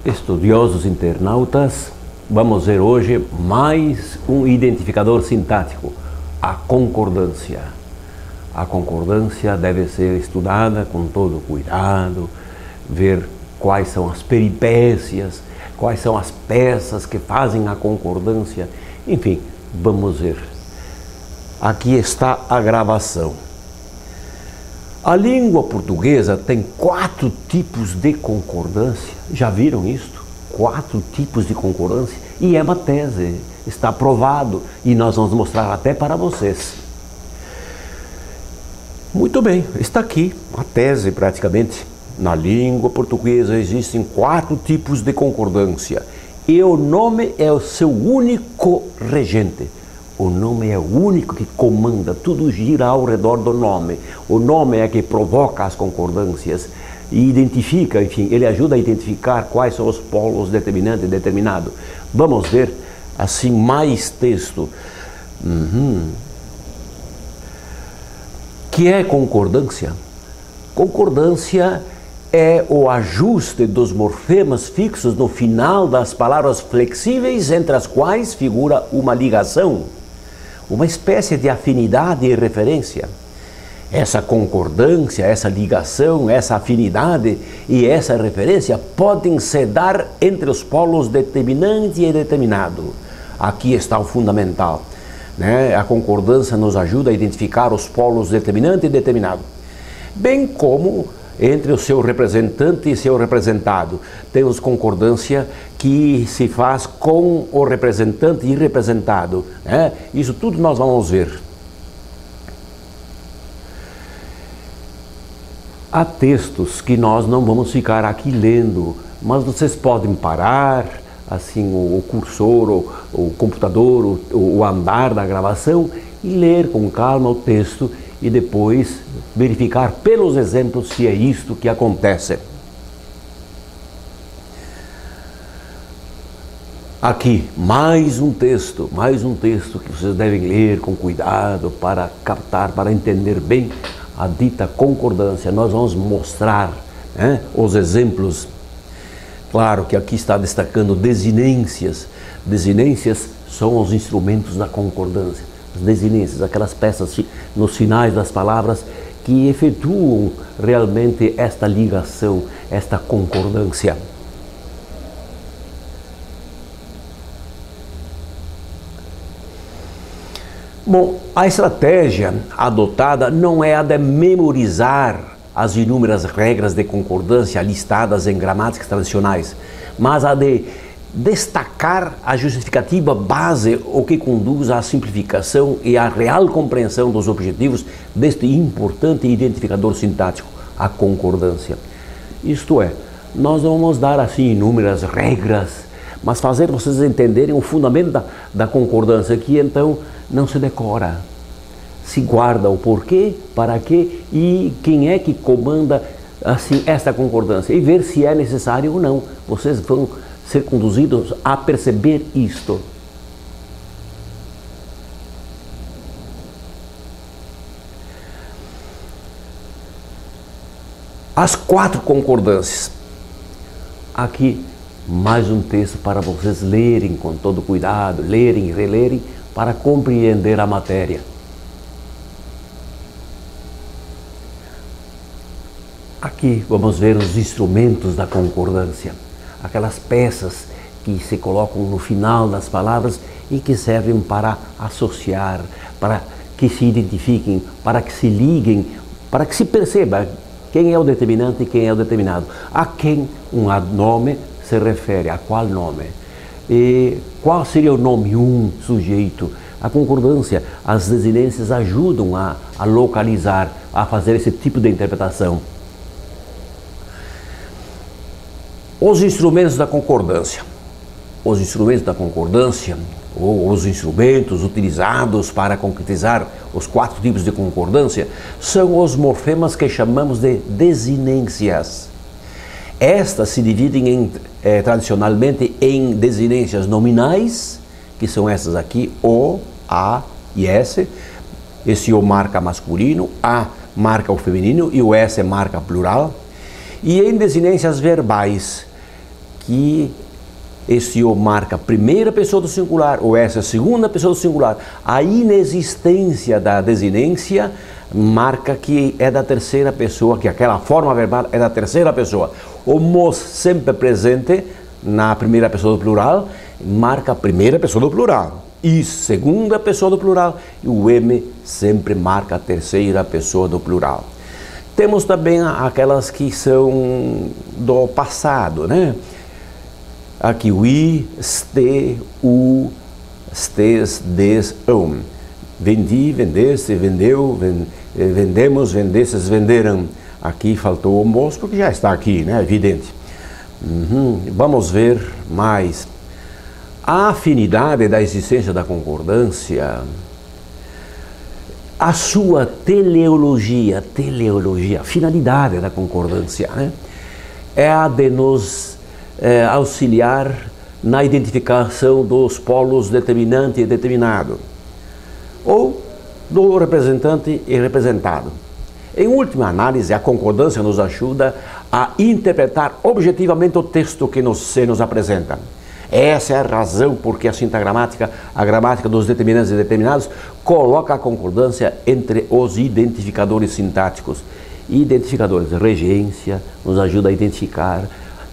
Estudiosos internautas, vamos ver hoje mais um identificador sintático, a concordância. A concordância deve ser estudada com todo cuidado, ver quais são as peripécias, quais são as peças que fazem a concordância, enfim, vamos ver. Aqui está a gravação. A língua portuguesa tem 4 tipos de concordância. Já viram isso? 4 tipos de concordância. E é uma tese, está provado. E nós vamos mostrar até para vocês. Muito bem, está aqui a tese praticamente. Na língua portuguesa existem 4 tipos de concordância. E o nome é o seu único regente. O nome é o único que comanda, tudo gira ao redor do nome. O nome é que provoca as concordâncias e identifica, enfim, ele ajuda a identificar quais são os polos determinante e determinado. Vamos ver, assim, mais texto. Que é concordância? Concordância é o ajuste dos morfemas fixos no final das palavras flexíveis entre as quais figura uma ligação. Uma espécie de afinidade e referência. Essa concordância, essa ligação, essa afinidade e essa referência podem se dar entre os polos determinante e determinado. Aqui está o fundamental, né? A concordância nos ajuda a identificar os polos determinante e determinado, bem como entre o seu representante e seu representado. Temos concordância que se faz com o representante e representado, né? Isso tudo nós vamos ver. Há textos que nós não vamos ficar aqui lendo, mas vocês podem parar, assim, o cursor, o computador, o andar da gravação e ler com calma o texto e depois verificar pelos exemplos se é isto que acontece. Aqui, mais um texto que vocês devem ler com cuidado para captar, para entender bem a dita concordância. Nós vamos mostrar, né, os exemplos. Claro que aqui está destacando desinências. Desinências são os instrumentos da concordância. As desinências, aquelas peças nos finais das palavras que efetuam realmente esta ligação, esta concordância. Bom, a estratégia adotada não é a de memorizar as inúmeras regras de concordância listadas em gramáticas tradicionais, mas a de destacar a justificativa base, o que conduz à simplificação e à real compreensão dos objetivos deste importante identificador sintático, a concordância. Isto é, nós não vamos dar assim inúmeras regras, mas fazer vocês entenderem o fundamento da concordância, que então não se decora, se guarda o porquê, para quê e quem é que comanda assim esta concordância e ver se é necessário ou não. Vocês vão ser conduzidos a perceber isto. As 4 concordâncias. Aqui mais um texto para vocês lerem com todo cuidado, lerem e relerem para compreender a matéria. Aqui vamos ver os instrumentos da concordância, aquelas peças que se colocam no final das palavras e que servem para associar, para que se identifiquem, para que se liguem, para que se perceba quem é o determinante e quem é o determinado, a quem um nome se refere, a qual nome. E qual seria o nome? Sujeito. A concordância, as desinências ajudam a localizar, a fazer esse tipo de interpretação. Os instrumentos da concordância. Os instrumentos da concordância, ou os instrumentos utilizados para concretizar os 4 tipos de concordância, são os morfemas que chamamos de desinências. Estas se dividem tradicionalmente em desinências nominais, que são essas aqui, O, A e S. Esse O marca masculino, A marca o feminino e o S marca plural. E em desinências verbais, que esse O marca a primeira pessoa do singular, ou essa a segunda pessoa do singular. A inexistência da desinência marca que é da terceira pessoa, que aquela forma verbal é da terceira pessoa. O mos sempre presente na primeira pessoa do plural marca a primeira pessoa do plural. E segunda pessoa do plural, e o M sempre marca a terceira pessoa do plural. Temos também aquelas que são do passado, né? Aqui o I, ste, u, stes, des, vendi, vendeste, vendeu, vendemos, vendestes, venderam. Aqui faltou o mos porque já está aqui, né? Evidente. Vamos ver mais. A afinidade da existência da concordância, a sua teleologia, a finalidade da concordância, né? É a de nos auxiliar na identificação dos polos determinante e determinado, ou do representante e representado. Em última análise, a concordância nos ajuda a interpretar objetivamente o texto que se nos apresenta. Essa é a razão porque a sintagramática, a gramática dos determinantes e determinados, coloca a concordância entre os identificadores sintáticos. Identificadores, regência, nos ajuda a identificar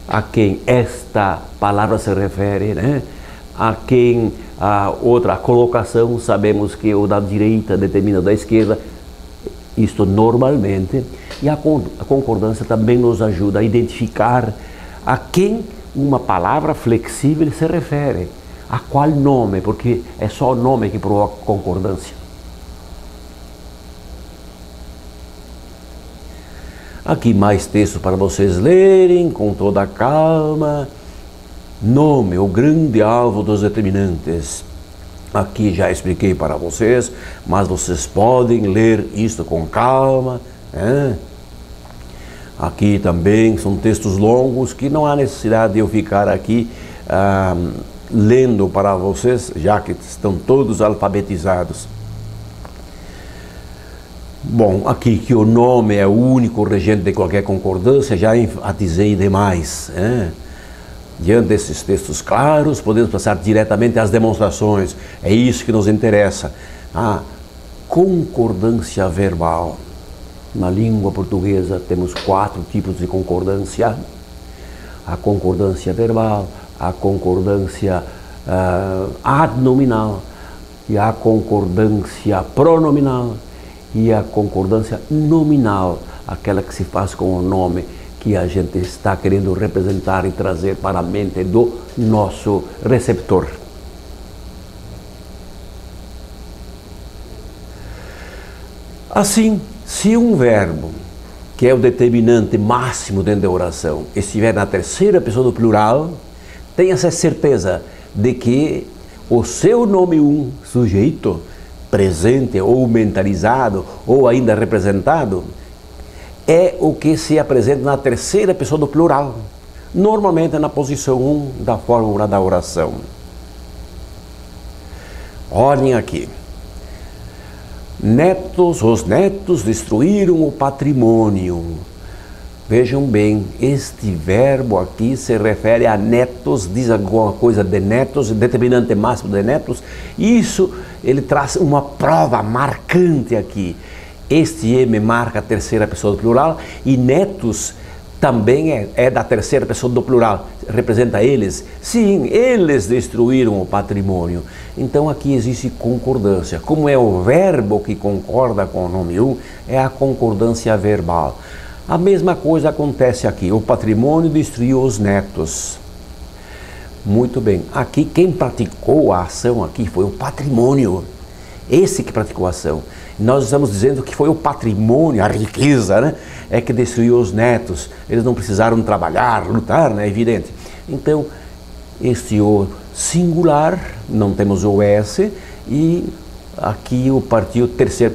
a quem esta palavra se refere, né? A quem a outra colocação, sabemos que o da direita determina o da esquerda, isto normalmente, e a concordância também nos ajuda a identificar a quem uma palavra flexível se refere, a qual nome, porque é só o nome que provoca concordância. Aqui mais texto para vocês lerem com toda a calma. Nome, o grande alvo dos determinantes. Aqui já expliquei para vocês, mas vocês podem ler isto com calma, né? Aqui também são textos longos que não há necessidade de eu ficar aqui lendo para vocês, já que estão todos alfabetizados. Bom, aqui que o nome é o único regente de qualquer concordância, já enfatizei demais, né? Diante desses textos claros, podemos passar diretamente às demonstrações. É isso que nos interessa. A concordância verbal. Na língua portuguesa temos 4 tipos de concordância. A concordância verbal, a concordância adnominal, e a concordância pronominal, e a concordância nominal, aquela que se faz com o nome que a gente está querendo representar e trazer para a mente do nosso receptor. Assim, se um verbo, que é o determinante máximo dentro da oração, estiver na terceira pessoa do plural, tenha essa certeza de que o seu nome sujeito, presente ou mentalizado ou ainda representado, é o que se apresenta na terceira pessoa do plural, normalmente na posição 1 da fórmula da oração. Olhem aqui. Os netos destruíram o patrimônio. Vejam bem, este verbo aqui se refere a netos, diz alguma coisa de netos, determinante máximo de netos. Isso, ele traz uma prova marcante aqui. Este M marca a terceira pessoa do plural e netos também é da terceira pessoa do plural. Representa eles? Sim, eles destruíram o patrimônio. Então aqui existe concordância. Como é o verbo que concorda com o nome é a concordância verbal. A mesma coisa acontece aqui. O patrimônio destruiu os netos. Muito bem. Aqui quem praticou a ação aqui foi o patrimônio. Esse que praticou a ação. Nós estamos dizendo que foi o patrimônio, a riqueza, né? É que destruiu os netos. Eles não precisaram trabalhar, lutar, né? É evidente. Então, este O singular, não temos o S, e aqui o partido terceira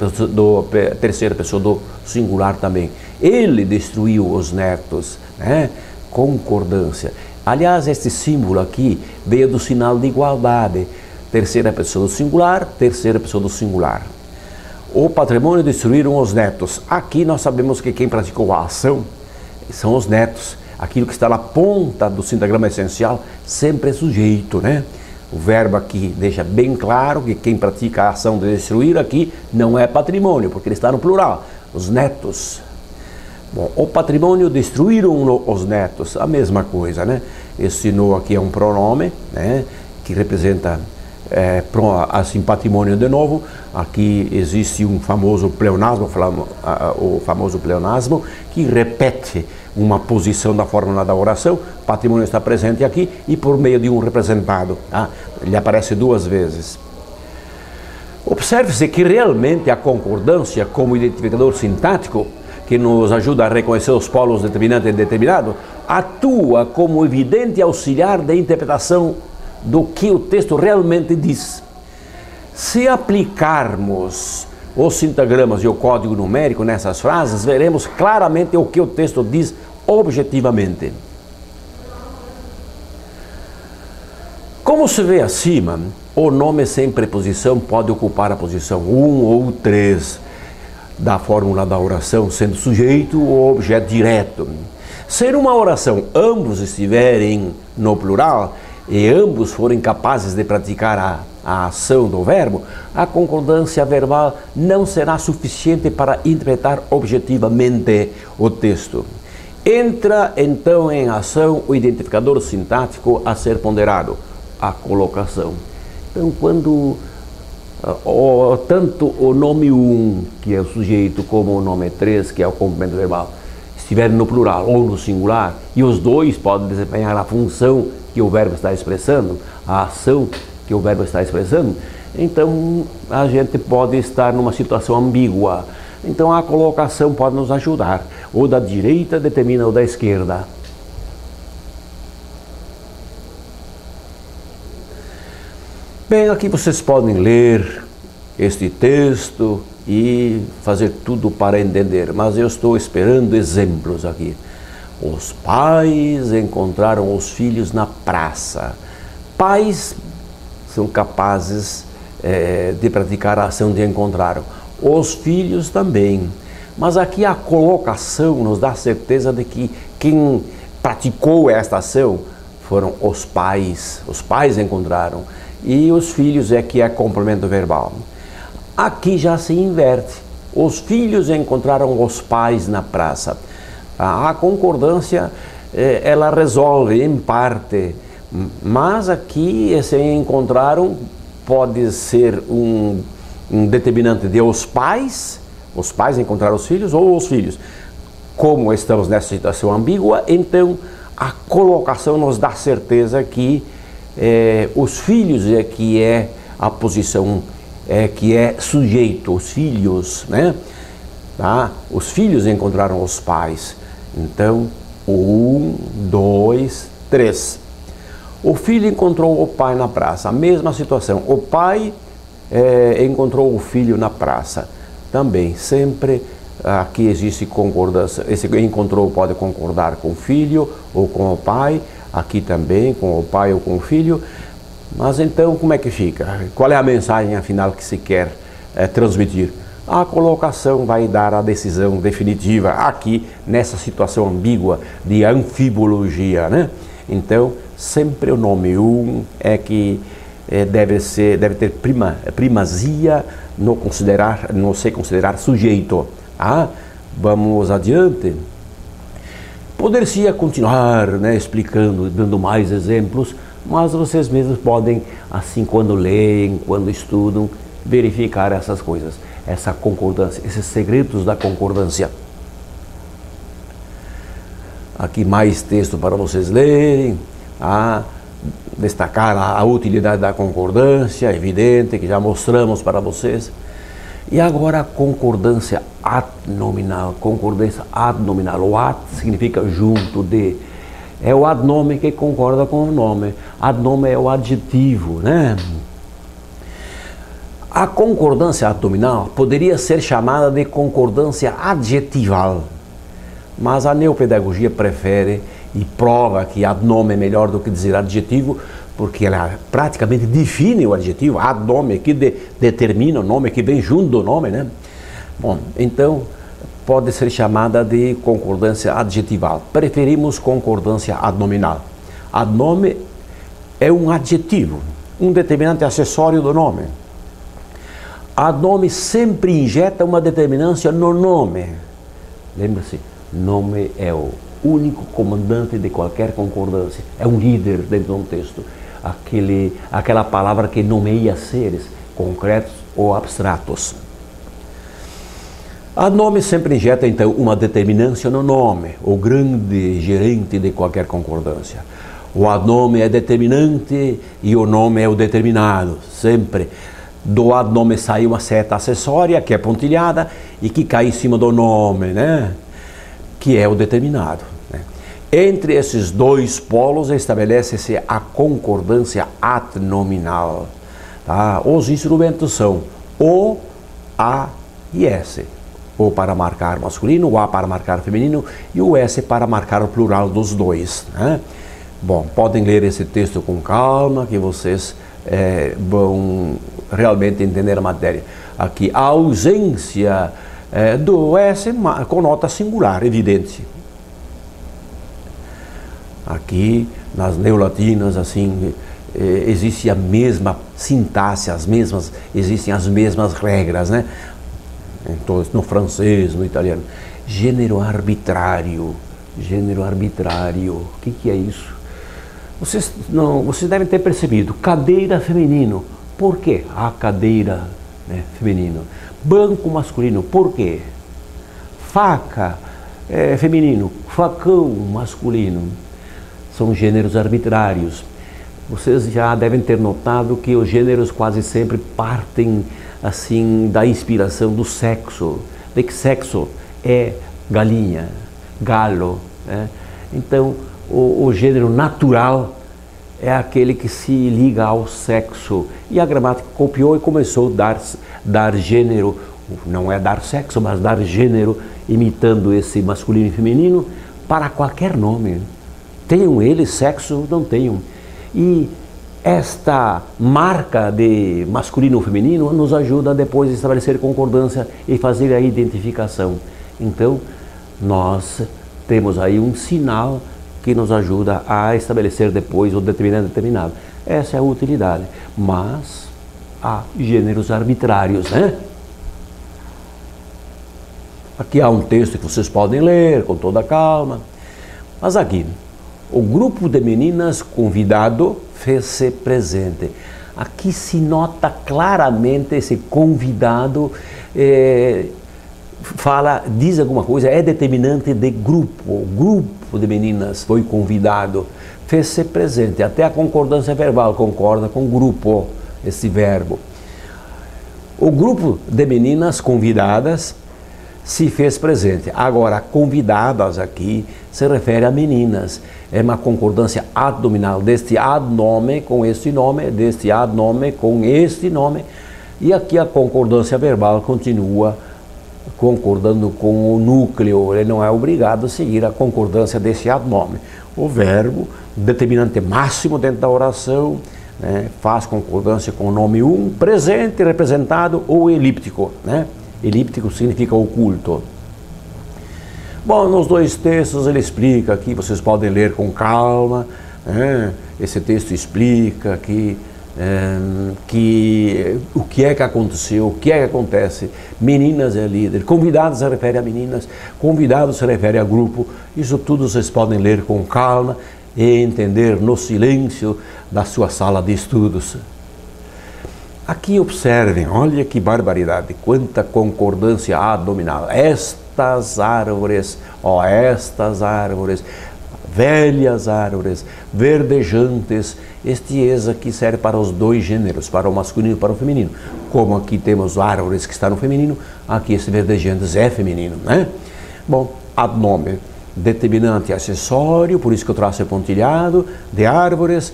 pessoa do singular também. Ele destruiu os netos, né? Concordância. Aliás, este símbolo aqui veio do sinal de igualdade. Terceira pessoa do singular, terceira pessoa do singular. O patrimônio destruíram os netos. Aqui nós sabemos que quem praticou a ação são os netos. aquilo que está na ponta do sintagma essencial, sempre é sujeito, né? O verbo aqui deixa bem claro que quem pratica a ação de destruir aqui não é patrimônio, porque ele está no plural, os netos. Bom, o patrimônio destruíram os netos, a mesma coisa, né? Esse no aqui é um pronome, né? Que representa assim, patrimônio de novo. Aqui existe um famoso pleonasmo, o famoso pleonasmo, que repete uma posição da fórmula da oração. Patrimônio está presente aqui e por meio de um representado, tá? Ele aparece duas vezes. Observe-se que realmente a concordância como identificador sintático, que nos ajuda a reconhecer os polos determinante e indeterminado, atua como evidente auxiliar da interpretação do que o texto realmente diz. Se aplicarmos os sintagramas e o código numérico nessas frases, veremos claramente o que o texto diz objetivamente. Como se vê acima, o nome sem preposição pode ocupar a posição 1 ou 3 da fórmula da oração, sendo sujeito ou objeto direto. Se numa oração ambos estiverem no plural e ambos forem capazes de praticar a ação do verbo, a concordância verbal não será suficiente para interpretar objetivamente o texto. Entra então em ação o identificador sintático a ser ponderado, a colocação. Então, quando tanto o nome 1, que é o sujeito, como o nome 3, que é o complemento verbal, estiverem no plural ou no singular, e os dois podem desempenhar a função que o verbo está expressando, a ação que o verbo está expressando, então a gente pode estar numa situação ambígua. Então a colocação pode nos ajudar. O da direita determina o da esquerda. Bem, aqui vocês podem ler este texto e fazer tudo para entender, mas eu estou esperando exemplos aqui. Os pais encontraram os filhos na praça. Pais são capazes de praticar a ação de encontrar. Os filhos também. Mas aqui a colocação nos dá certeza de que quem praticou esta ação foram os pais. Os pais encontraram. E os filhos é que é complemento verbal. Aqui já se inverte. Os filhos encontraram os pais na praça. A concordância, ela resolve em parte, mas aqui esse encontraram pode ser um determinante de os pais encontraram os filhos, ou os filhos. Como estamos nessa situação ambígua, então a colocação nos dá certeza que os filhos é que é a posição, que é sujeito, os filhos, né? Tá? Os filhos encontraram os pais. Então, 1, 2, 3. O filho encontrou o pai na praça. A mesma situação. O pai encontrou o filho na praça. Também, sempre aqui existe concordância. Esse encontrou pode concordar com o filho ou com o pai. Aqui também, com o pai ou com o filho. Mas então, como é que fica? Qual é a mensagem, afinal, que se quer transmitir? A colocação vai dar a decisão definitiva aqui nessa situação ambígua de anfibologia, né? Então, sempre o nome 1 é que deve ter primazia no se considerar sujeito. Vamos adiante. Poderia continuar, né, explicando, dando mais exemplos, mas vocês mesmos podem, assim, quando leem, quando estudam, verificar essas coisas. Essa concordância, esses segredos da concordância. Aqui mais texto para vocês lerem, destacar a utilidade da concordância, evidente, que já mostramos para vocês. E agora a concordância adnominal. Concordância adnominal. O ad significa junto de. É o adnome que concorda com o nome. Adnome é o adjetivo, né? A concordância adnominal poderia ser chamada de concordância adjetival, mas a neopedagogia prefere e prova que adnome é melhor do que dizer adjetivo, porque ela praticamente define o adjetivo, adnome, que determina o nome, que vem junto do nome, né? Bom, então, pode ser chamada de concordância adjetival. Preferimos concordância adnominal. Adnome é um adjetivo, um determinante acessório do nome. Adnome sempre injeta uma determinância no nome. Lembra-se, nome é o único comandante de qualquer concordância. É um líder dentro de um texto. Aquela palavra que nomeia seres concretos ou abstratos. Adnome sempre injeta, então, uma determinância no nome, o grande gerente de qualquer concordância. O adnome é determinante e o nome é o determinado, sempre. Do adnome sai uma seta acessória, que é pontilhada, e que cai em cima do nome, né? Que é o determinado. Né? Entre esses dois polos estabelece-se a concordância adnominal. Tá? Os instrumentos são o, a e s. O para marcar masculino, o a para marcar feminino e o s para marcar o plural dos dois. Né? Bom, podem ler esse texto com calma, que vocês vão realmente entender a matéria. Aqui, a ausência do s conota singular, evidente. Aqui, nas neolatinas, assim, existe a mesma sintaxe, existem as mesmas regras, né? Então, no francês, no italiano. Gênero arbitrário. Gênero arbitrário. O que é isso? Vocês devem ter percebido. Cadeira feminino. Por quê? A cadeira, né, feminino. Banco masculino. Por quê? Faca feminino. Facão masculino. São gêneros arbitrários. Vocês já devem ter notado que os gêneros quase sempre partem assim da inspiração do sexo. De que sexo? É galinha, galo. Né? Então, o gênero natural é aquele que se liga ao sexo. E a gramática copiou e começou a dar gênero, não é dar sexo, mas dar gênero, imitando esse masculino e feminino, para qualquer nome. Tenham eles sexo, não tenham. E esta marca de masculino ou feminino nos ajuda depois a estabelecer concordância e fazer a identificação. Então, nós temos aí um sinal que nos ajuda a estabelecer depois o determinado. Essa é a utilidade. Mas há gêneros arbitrários, né? Aqui há um texto que vocês podem ler com toda calma. Mas aqui, o grupo de meninas convidado fez-se presente. Aqui se nota claramente esse convidado, diz alguma coisa, é determinante de grupo. O grupo de meninas foi convidado, fez-se presente. Até a concordância verbal concorda com grupo, esse verbo. O grupo de meninas convidadas se fez presente. Agora, convidadas aqui se refere a meninas. É uma concordância adnominal deste adnome com este nome, deste adnome com este nome. E aqui a concordância verbal continua concordando com o núcleo. Ele não é obrigado a seguir a concordância desse adnome. O verbo, determinante máximo dentro da oração, né, faz concordância com o nome presente, representado ou elíptico, né? Elíptico significa oculto. Bom, nos dois textos ele explica aqui, vocês podem ler com calma, né? Esse texto explica que o que é que aconteceu, o que é que acontece. Meninas é líder, convidados se refere a meninas, convidados se refere a grupo. Isso tudo vocês podem ler com calma e entender no silêncio da sua sala de estudos. Aqui observem, olha que barbaridade, quanta concordância adnominal. Estas árvores, velhas árvores, verdejantes. Este es aqui serve para os dois gêneros, para o masculino e para o feminino. Como aqui temos árvores que está no feminino, aqui esse verdejantes é feminino, né? Bom, adnome, determinante acessório, por isso que eu traço pontilhado, de árvores,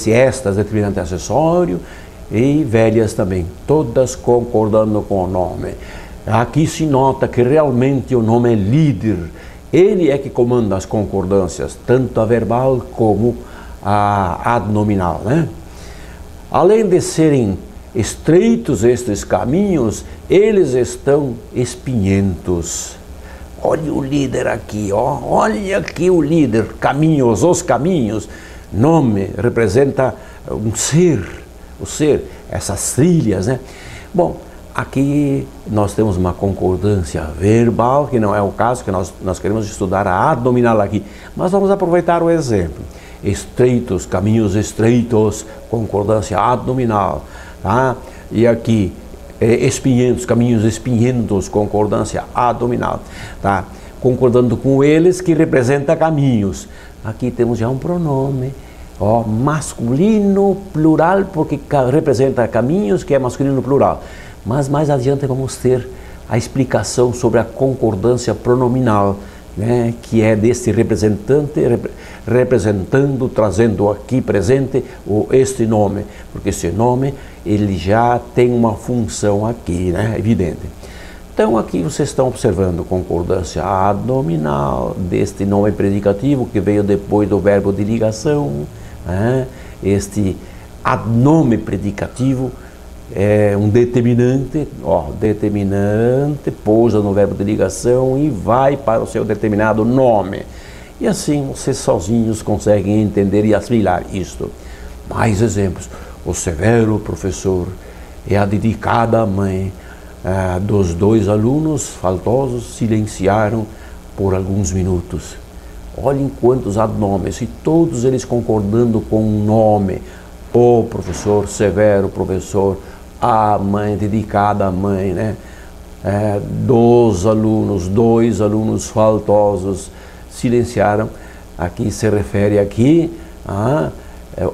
estas, determinante acessório, e velhas também, todas concordando com o nome. Aqui se nota que realmente o nome é líder. Ele é que comanda as concordâncias, tanto a verbal como a adnominal, né? Além de serem estreitos estes caminhos, eles estão espinhentos. Olha o líder aqui, ó. Olha aqui o líder, caminhos, os caminhos. Nome representa um ser, o ser, essas trilhas, né? Bom, aqui nós temos uma concordância verbal, que não é o caso, que nós queremos estudar a abdominal aqui, mas vamos aproveitar o exemplo. Estreitos, caminhos estreitos, concordância abdominal, tá? E aqui, espinhentos, caminhos espinhentos, concordância abdominal, tá? Concordando com eles, que representa caminhos. Aqui temos já um pronome, ó, masculino plural, porque representa caminhos, que é masculino plural. Mas mais adiante vamos ter a explicação sobre a concordância pronominal, né, que é deste representante, representando, trazendo aqui presente este nome, porque esse nome ele já tem uma função aqui, né, evidente. Então aqui vocês estão observando concordância abdominal deste nome predicativo que veio depois do verbo de ligação, né? Este adnome predicativo é um determinante, ó, determinante, pousa no verbo de ligação e vai para o seu determinado nome. E assim vocês sozinhos conseguem entender e assimilar isto. Mais exemplos. O severo professor e a dedicada mãe dos dois alunos faltosos silenciaram por alguns minutos. Olhem quantos adnomes, e todos eles concordando com um nome. O professor severo professor, a mãe dedicada à mãe, né? Dois alunos faltosos silenciaram. Aqui se refere aqui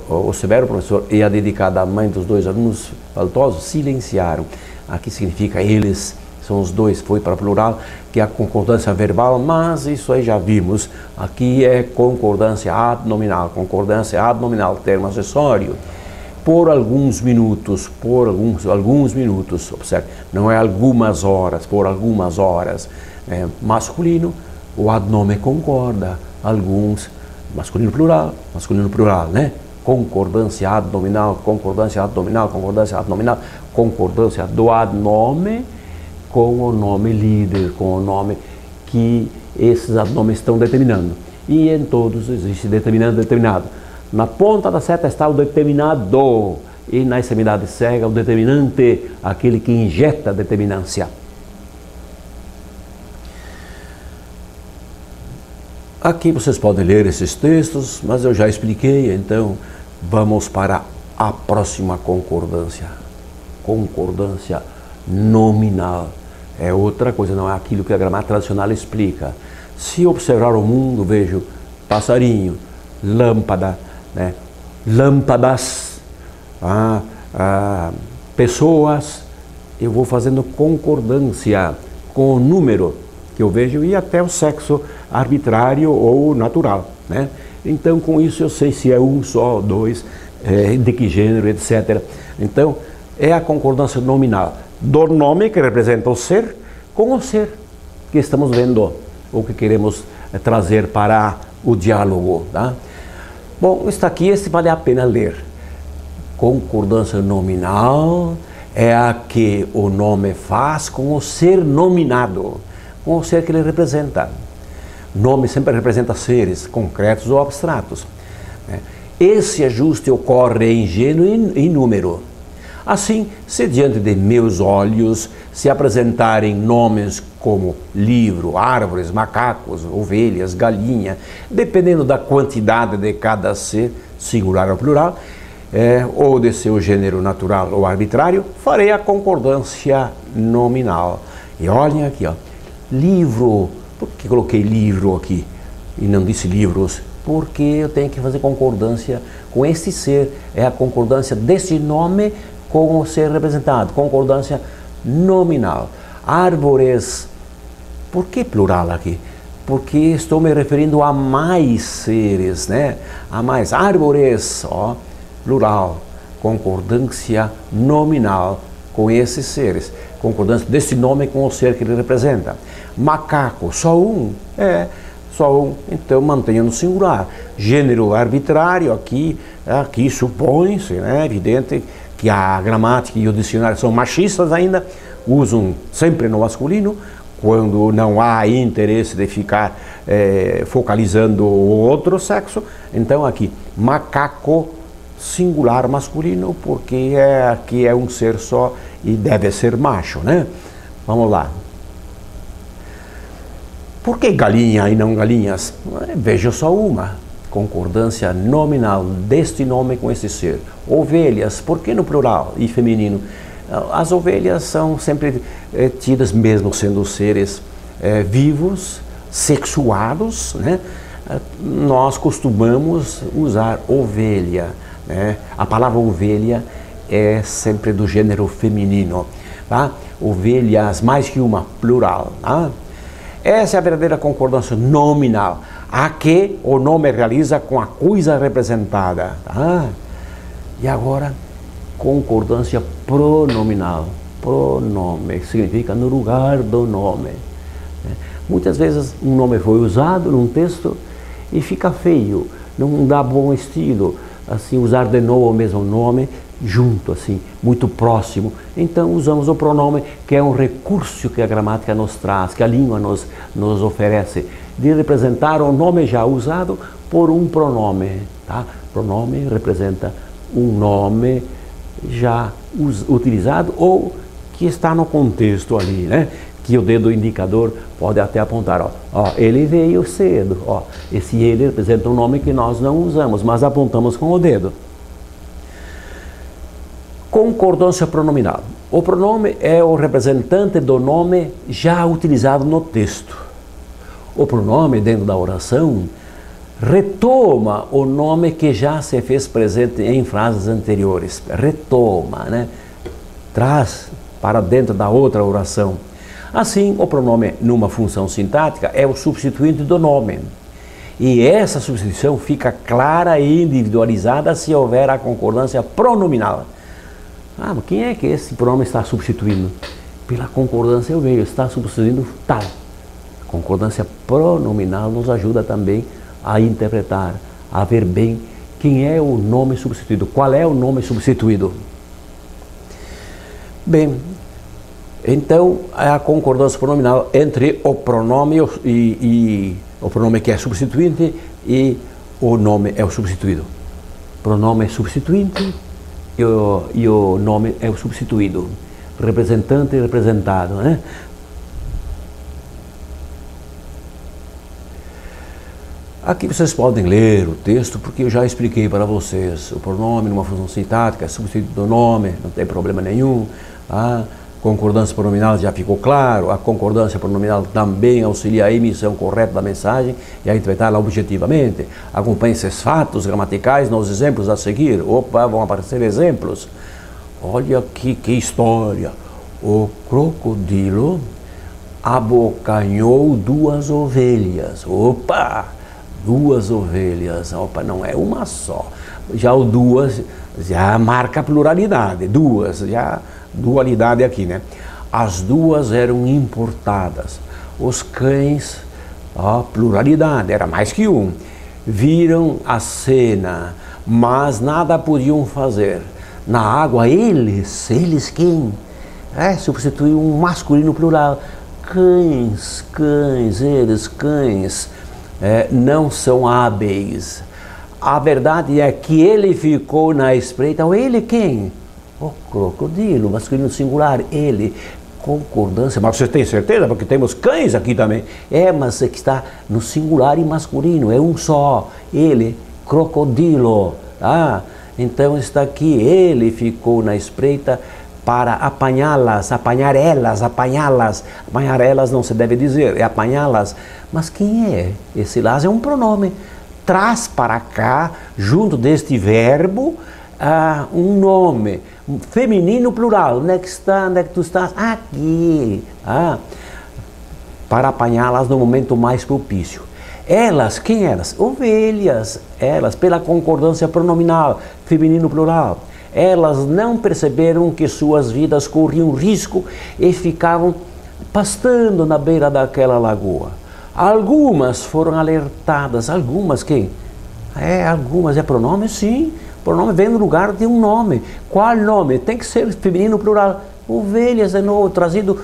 o severo professor e a dedicada à mãe dos dois alunos faltosos silenciaram. Aqui significa eles, são os dois, foi para plural, que é a concordância verbal, mas isso aí já vimos. Aqui é concordância abdominal, termo acessório. Por alguns minutos, observe, não é algumas horas, por algumas horas. Masculino, o adnome concorda, alguns, masculino plural, né? Concordância abdominal, concordância do adnome com o nome líder, com o nome que esses adnomes estão determinando. E em todos existe determinado. Na ponta da seta está o determinado, e na extremidade cega o determinante, aquele que injeta determinância. Aqui vocês podem ler esses textos, mas eu já expliquei, então vamos para a próxima concordância. Concordância nominal. É outra coisa, não é aquilo que a gramática tradicional explica. Se observar o mundo, vejo passarinho, lâmpada, né? Lâmpadas, pessoas, eu vou fazendo concordância com o número que eu vejo e até o sexo arbitrário ou natural, né? Então com isso eu sei se é um só, dois, de que gênero, etc. Então é a concordância nominal do nome que representa o ser com o ser que estamos vendo ou que queremos trazer para o diálogo, tá? Bom, está aqui, este vale a pena ler. Concordância nominal é a que o nome faz com o ser nominado, com o ser que ele representa. Nome sempre representa seres concretos ou abstratos. Esse ajuste ocorre em gênero e em número. Assim, se diante de meus olhos se apresentarem nomes como livro, árvores, macacos, ovelhas, galinha, dependendo da quantidade de cada ser, singular ou plural, ou de seu gênero natural ou arbitrário, farei a concordância nominal. E olhem aqui, ó, livro. Por que coloquei livro aqui e não disse livros? Porque eu tenho que fazer concordância com esse ser, é a concordância desse nome com o ser representado, concordância nominal. Árvores, por que plural aqui? Porque estou me referindo a mais seres, né? A mais árvores, ó, plural, concordância nominal com esses seres, concordância desse nome com o ser que ele representa. Macaco, só um, só um, então mantenha no singular. Gênero arbitrário, aqui supõe-se, né, evidente, que a gramática e o dicionário são machistas ainda, usam sempre no masculino, quando não há interesse de ficar focalizando o outro sexo. Então aqui, macaco singular masculino, porque aqui é um ser só e deve ser macho, né? Vamos lá. Por que galinha e não galinhas? Veja só uma concordância nominal deste nome com esse ser. Ovelhas, por que no plural e feminino? As ovelhas são sempre tidas, mesmo sendo seres vivos, sexuados, né? Nós costumamos usar ovelha, né? A palavra ovelha é sempre do gênero feminino, tá? Ovelhas, mais que uma, plural, tá? Essa é a verdadeira concordância nominal, a que o nome realiza com a coisa representada, tá? E agora, concordância pronominal. Pronome significa no lugar do nome. Muitas vezes um nome foi usado num texto e fica feio, não dá bom estilo, assim, usar de novo o mesmo nome junto, assim, muito próximo. Então usamos o pronome, que é um recurso que a gramática nos traz, que a língua nos oferece, de representar o nome já usado por um pronome, tá? Pronome representa um nome já utilizado ou que está no contexto ali, né? Que o dedo indicador pode até apontar, ó, ele veio cedo, ó, esse ele representa um nome que nós não usamos, mas apontamos com o dedo. Concordância pronominal. O pronome é o representante do nome já utilizado no texto. O pronome, dentro da oração, retoma o nome que já se fez presente em frases anteriores. Retoma, né? Traz para dentro da outra oração. Assim, o pronome, numa função sintática, é o substituinte do nome. E essa substituição fica clara e individualizada se houver a concordância pronominal. Ah, mas quem é que esse pronome está substituindo? Pela concordância eu vejo, está substituindo tal. Concordância pronominal nos ajuda também a interpretar, a ver bem quem é o nome substituído, qual é o nome substituído. Bem, então a concordância pronominal entre o pronome e o pronome que é substituinte e o nome é o substituído. Pronome é substituinte e o nome é o substituído. Representante e representado, né? Aqui vocês podem ler o texto, porque eu já expliquei para vocês. O pronome numa função sintática é substituído do nome, não tem problema nenhum. A concordância pronominal já ficou claro. A concordância pronominal também auxilia a emissão correta da mensagem e a interpretá-la objetivamente. Acompanhe esses fatos gramaticais nos exemplos a seguir. Opa, vão aparecer exemplos. Olha aqui que história. O crocodilo abocanhou duas ovelhas. Opa! Duas ovelhas, opa, não é uma só. Já o duas, já marca a pluralidade, duas, já dualidade aqui, né? As duas eram importadas. Os cães, ó, pluralidade, era mais que um. Viram a cena, mas nada podiam fazer. Na água, eles quem? Substituiu um masculino plural. Cães, eles, cães. Não são hábeis. A verdade é que ele ficou na espreita. Ele quem? O crocodilo, masculino singular, ele. Concordância, mas você tem certeza? Porque temos cães aqui também. Mas é que está no singular e masculino, é um só. Ele, crocodilo. Então está aqui, ele ficou na espreita para apanhá-las, apanhar elas não se deve dizer, é apanhá-las. Mas quem é? Esse las é um pronome. Traz para cá, junto deste verbo, um nome, feminino plural. Onde é que está? Onde é que tu estás? Aqui. Para apanhá-las no momento mais propício. Elas, quem elas? Ovelhas. Elas, pela concordância pronominal, feminino plural. Elas não perceberam que suas vidas corriam risco e ficavam pastando na beira daquela lagoa. Algumas foram alertadas. Algumas quem? Algumas é pronome? Sim. Pronome vem no lugar de um nome. Qual nome? Tem que ser feminino plural. Ovelhas, de novo, trazido,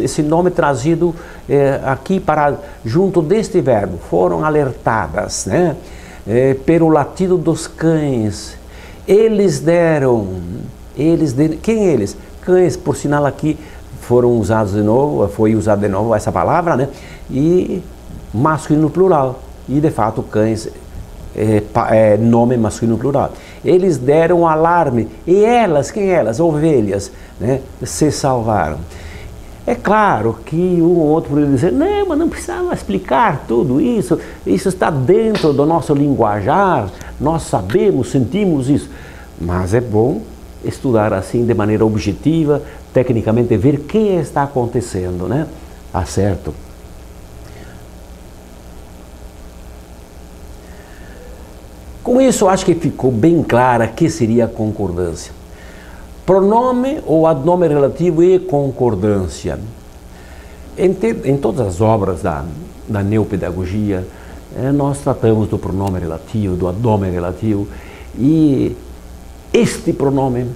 esse nome trazido aqui para junto deste verbo. Foram alertadas, né? Pelo latido dos cães. Eles deram. Quem eles? Cães, por sinal aqui foram usados de novo, foi usada de novo essa palavra, né? E masculino plural. E de fato cães nome masculino plural. Eles deram alarme. E elas, quem elas? Ovelhas, né? Se salvaram. É claro que um ou outro poderia dizer, não, mas não precisava explicar tudo isso. Isso está dentro do nosso linguajar. Nós sabemos, sentimos isso. Mas é bom estudar assim de maneira objetiva, tecnicamente, ver o que está acontecendo, né? Tá certo? Com isso, acho que ficou bem clara que seria a concordância. Pronome ou adnome relativo e concordância. Em todas as obras da neopedagogia, nós tratamos do pronome relativo, do adnome relativo, e este pronome,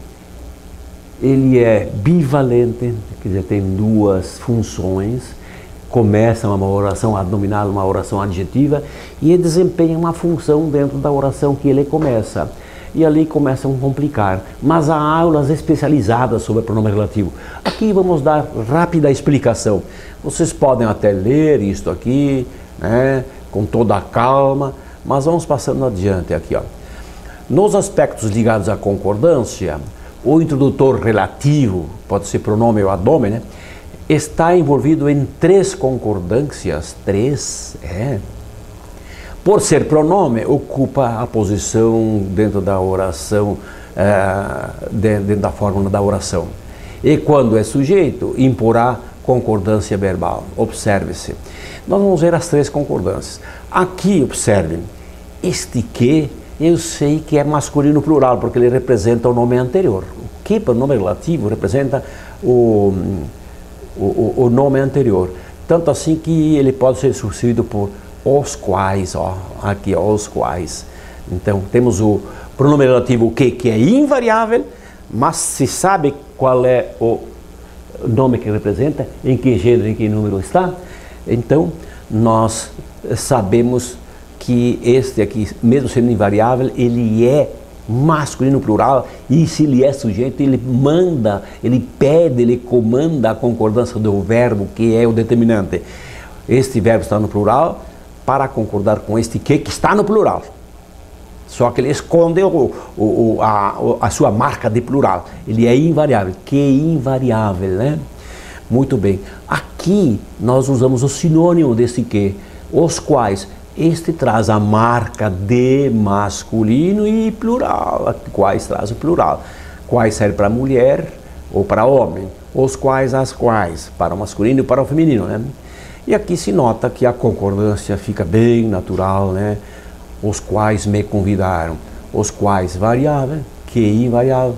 ele é bivalente, quer dizer, tem duas funções, começa uma oração adnominal, uma oração adjetiva, e ele desempenha uma função dentro da oração que ele começa. E ali começam a complicar, mas há aulas especializadas sobre pronome relativo. Aqui vamos dar rápida explicação. Vocês podem até ler isto aqui, né, com toda a calma, mas vamos passando adiante aqui, ó. Nos aspectos ligados à concordância, o introdutor relativo, pode ser pronome ou adnome, né, está envolvido em três concordâncias, Por ser pronome, ocupa a posição dentro da oração, dentro da fórmula da oração. E quando é sujeito, imporá concordância verbal. Observe-se. Nós vamos ver as três concordâncias. Aqui, observem, este que eu sei que é masculino plural, porque ele representa o nome anterior. O que, pronome relativo, representa o nome anterior. Tanto assim que ele pode ser substituído por os quais, ó, aqui, ó, os quais. Então, temos o pronome relativo que é invariável, mas se sabe qual é o nome que representa, em que gênero, em que número está, então nós sabemos que este aqui, mesmo sendo invariável, ele é masculino plural, e se ele é sujeito, ele manda, ele pede, ele comanda a concordância do verbo, que é o determinante. Este verbo está no plural, para concordar com este que está no plural. Só que ele esconde a sua marca de plural. Ele é invariável. Que invariável, né? Muito bem. Aqui nós usamos o sinônimo desse que, os quais. Este traz a marca de masculino e plural. Quais traz o plural. Quais serve para mulher ou para homem. Os quais, as quais. Para o masculino e para o feminino, né? E aqui se nota que a concordância fica bem natural, né? Os quais me convidaram, os quais variável, que invariável,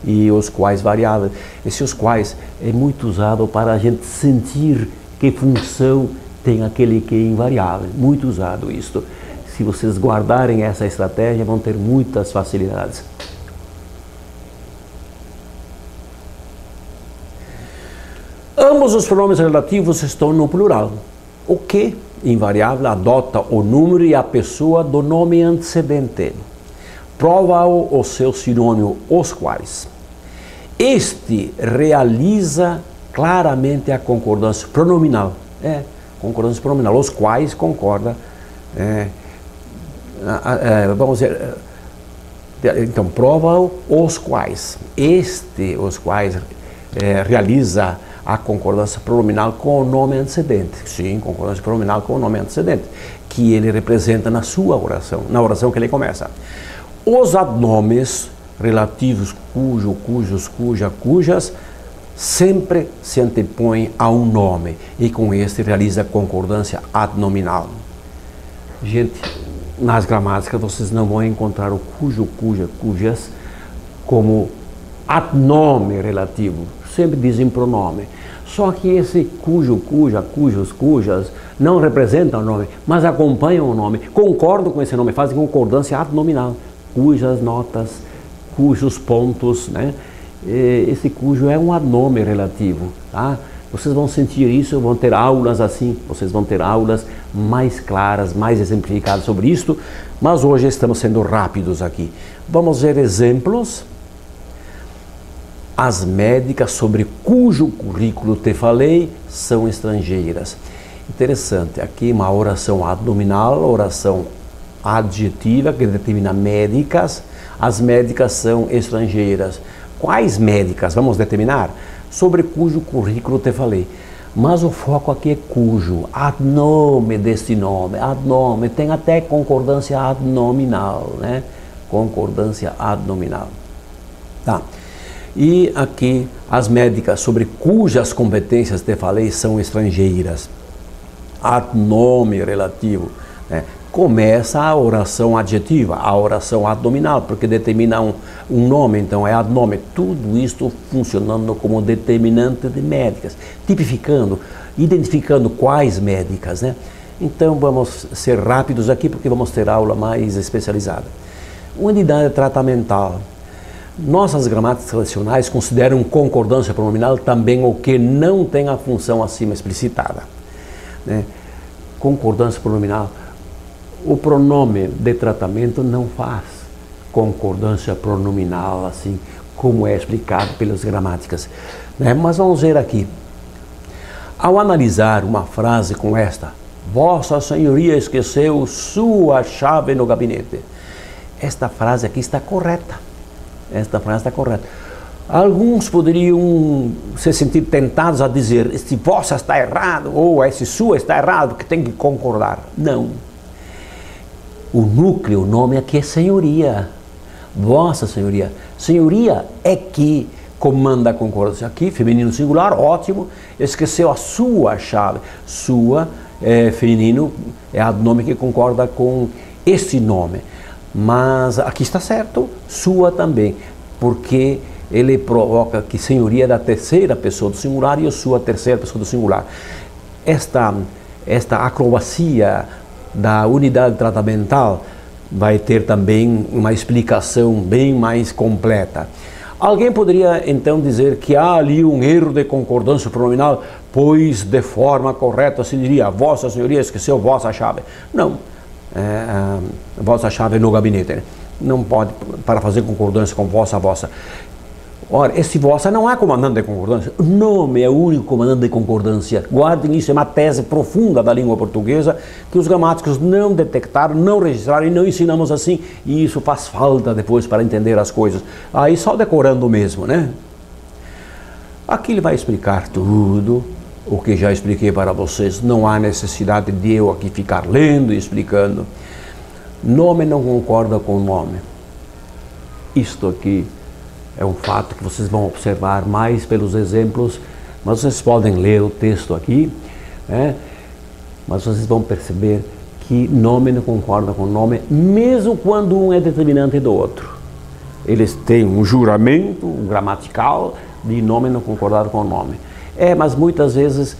e os quais variável. Esses quais é muito usado para a gente sentir que função tem aquele que invariável. Muito usado isto. Se vocês guardarem essa estratégia, vão ter muitas facilidades. Ambos os pronomes relativos estão no plural. O que, invariável, adota o número e a pessoa do nome antecedente. Prova-o o seu sinônimo, os quais. Este realiza claramente a concordância pronominal. Concordância pronominal. Os quais concorda. Vamos dizer. Então, prova-o os quais. Os quais realiza a concordância pronominal com o nome antecedente. Sim, concordância pronominal com o nome antecedente, que ele representa na sua oração, na oração que ele começa. Os adnomes relativos cujo, cujos, cuja, cujas, sempre se antepõem a um nome, e com este realiza a concordância adnominal. Gente, nas gramáticas vocês não vão encontrar o cujo, cuja, cujas como adnome relativo. Sempre dizem pronome. Só que esse cujo, cuja, cujos, cujas não representam o nome, mas acompanham o nome, concordam com esse nome, fazem concordância adnominal. cujas notas, cujos pontos, né? Esse cujo é um adnome relativo, tá? Vocês vão sentir isso, vão ter aulas assim, vocês vão ter aulas mais claras, mais exemplificadas sobre isto, mas hoje estamos sendo rápidos aqui. Vamos ver exemplos. As médicas sobre cujo currículo te falei são estrangeiras. Interessante, aqui uma oração adnominal, oração adjetiva que determina médicas. As médicas são estrangeiras. Quais médicas? Vamos determinar? Sobre cujo currículo te falei. Mas o foco aqui é cujo, adnome deste nome, adnome, tem até concordância adnominal, né? Concordância adnominal. Tá. E aqui as médicas sobre cujas competências te falei são estrangeiras. Adnome relativo, né? Começa a oração adjetiva, a oração adnominal, porque determina um nome, então é adnome. Tudo isto funcionando como determinante de médicas, tipificando, identificando quais médicas, né? Então vamos ser rápidos aqui, porque vamos ter aula mais especializada. Unidade tratamental. Nossas gramáticas tradicionais consideram concordância pronominal também o que não tem a função acima explicitada, né? Concordância pronominal. O pronome de tratamento não faz concordância pronominal, assim como é explicado pelas gramáticas, né? Mas vamos ver aqui. Ao analisar uma frase com esta, Vossa Senhoria esqueceu sua chave no gabinete. Esta frase aqui está correta. Esta frase está correta. Alguns poderiam se sentir tentados a dizer, este vossa está errado, ou esse sua está errado, porque tem que concordar. Não. O núcleo, o nome aqui é senhoria. Vossa Senhoria. Senhoria é que comanda a concordância. Aqui, feminino singular, ótimo. Esqueceu a sua chave. Sua, feminino, é o nome que concorda com esse nome. Mas aqui está certo, sua também, porque ele provoca que senhoria é da terceira pessoa do singular e a sua terceira pessoa do singular. Esta acrobacia da unidade tratamental vai ter também uma explicação bem mais completa. Alguém poderia então dizer que há ali um erro de concordância pronominal, pois de forma correta se diria Vossa Senhoria esqueceu vossa chave. Não. Vossa chave no gabinete, né? Não pode, para fazer concordância com vossa. Ora, esse vossa não é comandante de concordância, o nome é o único comandante de concordância. Guardem isso, é uma tese profunda da língua portuguesa que os gramáticos não detectaram, não registraram e não ensinamos assim, e isso faz falta depois para entender as coisas. Aí só decorando mesmo, né? Aqui ele vai explicar tudo o que já expliquei para vocês, não há necessidade de eu aqui ficar lendo e explicando. Nome não concorda com nome. Isto aqui é um fato que vocês vão observar mais pelos exemplos, mas vocês podem ler o texto aqui, né? Mas vocês vão perceber que nome não concorda com nome, mesmo quando um é determinante do outro. Eles têm um juramento, um gramatical, de nome não concordar com nome. Mas muitas vezes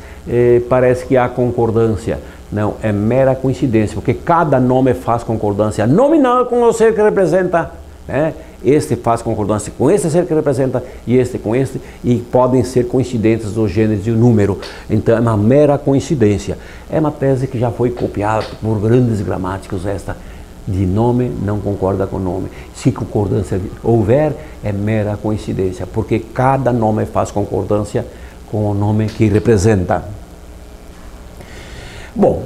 parece que há concordância. Não, é mera coincidência, porque cada nome faz concordância nominal com o ser que representa, né? Este faz concordância com esse ser que representa e este com este, e podem ser coincidentes dos gêneros e o número. Então é uma mera coincidência. É uma tese que já foi copiada por grandes gramáticos, esta de nome não concorda com nome. Se concordância houver, é mera coincidência, porque cada nome faz concordância com o nome que representa. Bom,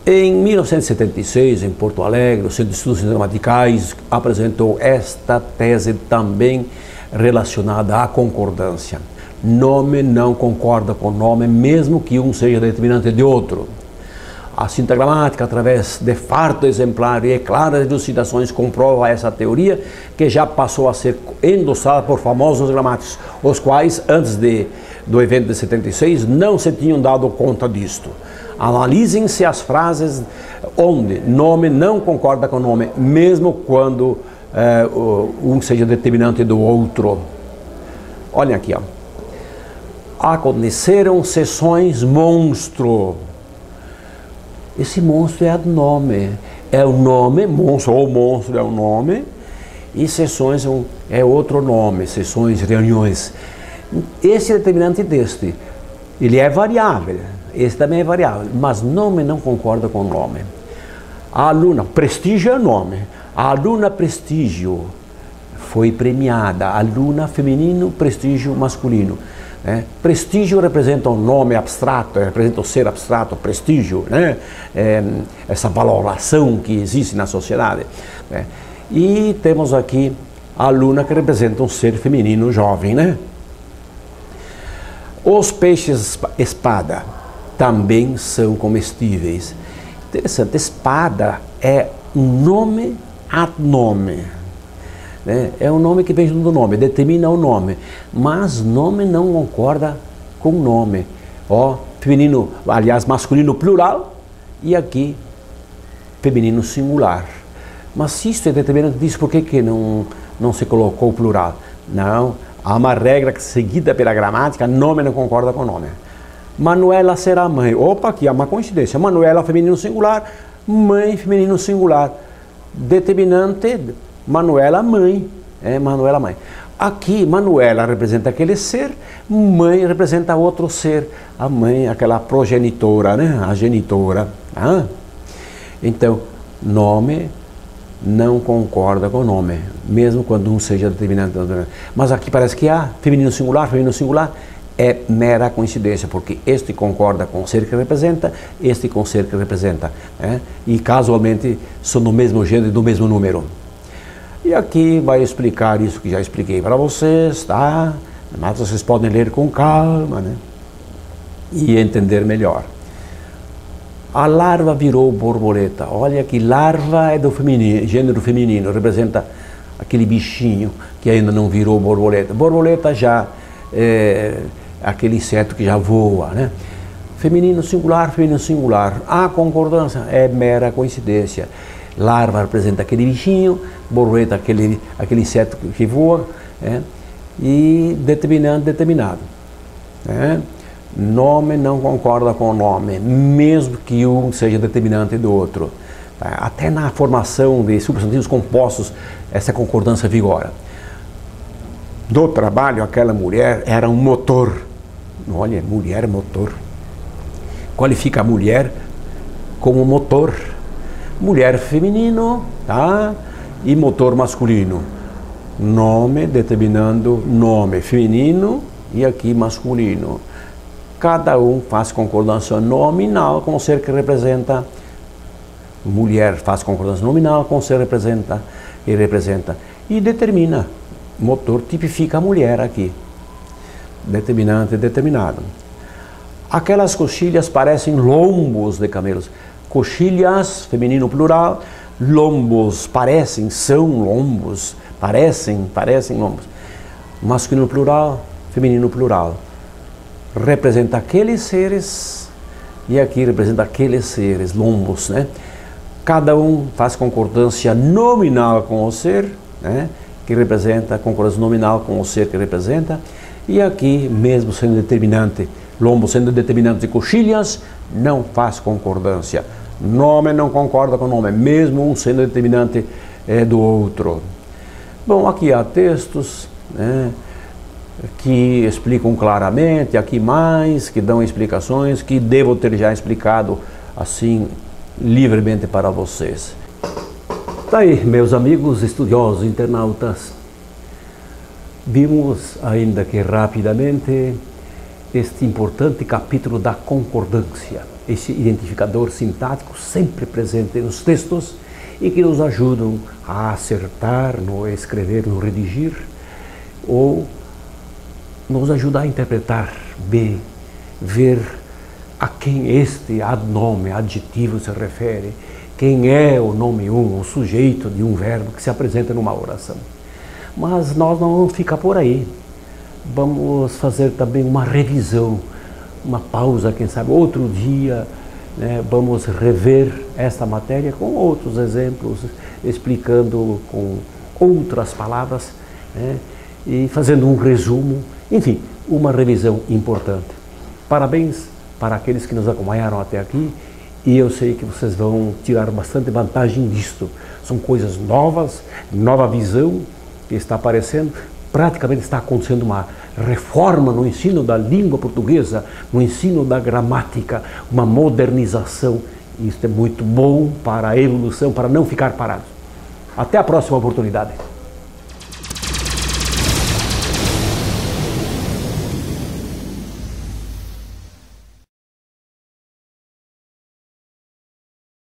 em 1976, em Porto Alegre, o Centro de Estudos Gramaticais apresentou esta tese também relacionada à concordância. Nome não concorda com nome, mesmo que um seja determinante de outro. A cinta gramática, através de farto exemplar e claras elucidações, comprova essa teoria, que já passou a ser endossada por famosos gramáticos, os quais, antes do evento de 76, não se tinham dado conta disto. Analisem-se as frases onde nome não concorda com nome, mesmo quando um seja determinante do outro. Olhem aqui, ó. Aconteceram sessões monstro. Esse monstro é o nome. É o nome, monstro ou monstro é o nome, E sessões é outro nome, sessões, reuniões. Esse determinante deste, ele é variável, esse também é variável, mas nome não concorda com nome. A aluna, prestígio é nome, a aluna prestígio foi premiada, aluna feminino, prestígio masculino. Prestígio representa um nome abstrato, representa o ser abstrato, prestígio, né? Essa valoração que existe na sociedade. E temos aqui a aluna que representa um ser feminino jovem, né? Os peixes espada também são comestíveis. Interessante, espada é um nome ad nome. É um nome que vem junto do nome, determina o nome, mas nome não concorda com nome. Ó, feminino, aliás, masculino plural, e aqui feminino singular. Mas se isso é determinante disso, por que não se colocou plural? Não, há uma regra seguida pela gramática, nome não concorda com nome. Manuela será mãe. Opa, aqui há uma coincidência. Manuela feminino singular, mãe feminino singular. Determinante, Manuela mãe, Manuela mãe. Aqui, Manuela representa aquele ser, mãe representa outro ser. A mãe, aquela progenitora, né? A genitora. Então, nome não concorda com nome, mesmo quando um seja determinante. Mas aqui parece que há feminino singular, é mera coincidência, porque este concorda com o ser que representa, este com o ser que representa. E casualmente são do mesmo gênero e do mesmo número. E aqui vai explicar isso que já expliquei para vocês, tá? Mas vocês podem ler com calma, né? E entender melhor. A larva virou borboleta. Olha que larva é do feminino, gênero feminino, representa aquele bichinho que ainda não virou borboleta. Borboleta já é aquele inseto que já voa, né? Feminino singular, feminino singular. A concordância é mera coincidência. Larva representa aquele bichinho, borboleta aquele inseto que voa, e determinante, determinado. Nome não concorda com o nome, mesmo que um seja determinante do outro. Até na formação de substantivos compostos, essa concordância vigora. Do trabalho, aquela mulher era um motor. Olha, mulher motor. Qualifica a mulher como motor. Mulher feminino, tá? E motor masculino. Nome determinando nome feminino e aqui masculino. Cada um faz concordância nominal com o ser que representa. Mulher faz concordância nominal com o ser que representa. E determina. Motor tipifica a mulher aqui. Determinante, determinado. Aquelas coxilhas parecem lombos de camelos. Coxilhas, feminino plural, lombos, parecem, são lombos, parecem lombos. Masculino plural, feminino plural. Representa aqueles seres e aqui representa aqueles seres, lombos, né? Cada um faz concordância nominal com o ser, né? Que representa, concordância nominal com o ser que representa, e aqui, mesmo sendo determinante, lombo sendo determinante de coxilhas, não faz concordância. Nome não concorda com nome, mesmo um sendo determinante do outro. Bom, aqui há textos, né, que explicam claramente, aqui mais, que dão explicações, que devo ter já explicado assim, livremente para vocês. Tá aí, meus amigos estudiosos, internautas, vimos ainda que rapidamente este importante capítulo da concordância, esse identificador sintático sempre presente nos textos e que nos ajudam a acertar no escrever, no redigir, ou nos ajuda a interpretar bem, ver a quem este adnome, adjetivo se refere, quem é o nome o sujeito de um verbo que se apresenta numa oração. Mas nós não vamos ficar por aí. Vamos fazer também uma revisão, uma pausa, quem sabe, outro dia, né, vamos rever esta matéria com outros exemplos, explicando com outras palavras, né, e fazendo um resumo, enfim, uma revisão importante. Parabéns para aqueles que nos acompanharam até aqui e eu sei que vocês vão tirar bastante vantagem disto. São coisas novas, nova visão que está aparecendo. Praticamente está acontecendo uma reforma no ensino da língua portuguesa, no ensino da gramática, uma modernização. Isso é muito bom para a evolução, para não ficar parado. Até a próxima oportunidade.